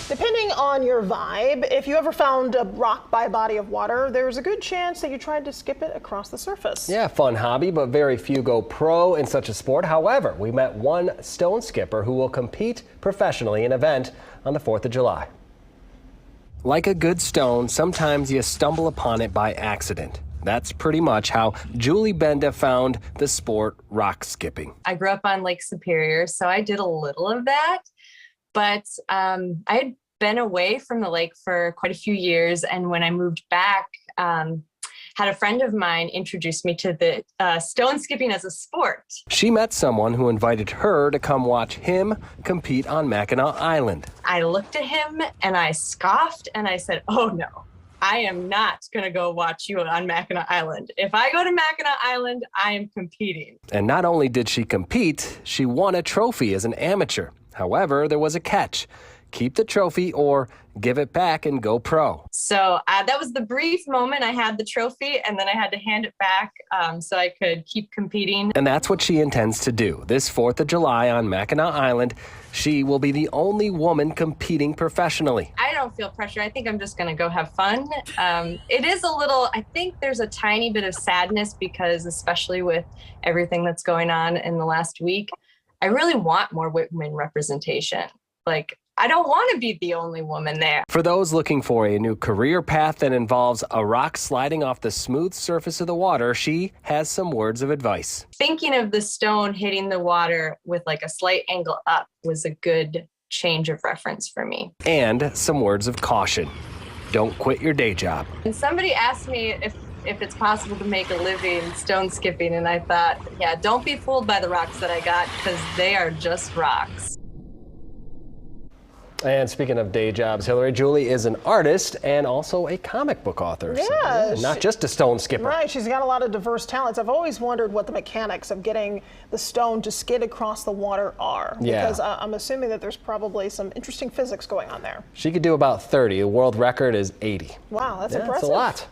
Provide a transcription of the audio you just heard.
Depending on your vibe, if you ever found a rock by a body of water, there's a good chance that you tried to skip it across the surface. Yeah, fun hobby, but very few go pro in such a sport. However, we met one stone skipper who will compete professionally in an event on the 4th of July. Like a good stone, sometimes you stumble upon it by accident. That's pretty much how Julie Benda found the sport rock skipping. I grew up on Lake Superior, so I did a little of that. But I had been away from the lake for quite a few years. And when I moved back, had a friend of mine introduce me to the stone skipping as a sport. She met someone who invited her to come watch him compete on Mackinac Island. I looked at him and I scoffed and I said, oh no, I am not going to go watch you on Mackinac Island. If I go to Mackinac Island, I am competing. And not only did she compete, she won a trophy as an amateur. However, there was a catch. Keep the trophy or give it back and go pro. So that was the brief moment I had the trophy, and then I had to hand it back so I could keep competing. And that's what she intends to do. This 4th of July on Mackinac Island, she will be the only woman competing professionally. I don't feel pressure. I think I'm just going to go have fun. It is a little, I think there's a tiny bit of sadness because especially with everything that's going on in the last week, I really want more women representation. Like, I don't want to be the only woman there. For those looking for a new career path that involves a rock sliding off the smooth surface of the water, she has some words of advice. Thinking of the stone hitting the water with like a slight angle up was a good change of reference for me. And some words of caution. Don't quit your day job. And somebody asked me if it's possible to make a living stone skipping, and I thought, yeah, don't be fooled by the rocks that I got because they are just rocks. And speaking of day jobs, Hillary, Julie is an artist and also a comic book author. Yeah, so not just a stone skipper. Right, she's got a lot of diverse talents. I've always wondered what the mechanics of getting the stone to skid across the water are. Yeah. Because I'm assuming that there's probably some interesting physics going on there. She could do about 30. The world record is 80. Wow, that's Yeah, impressive. that's a lot.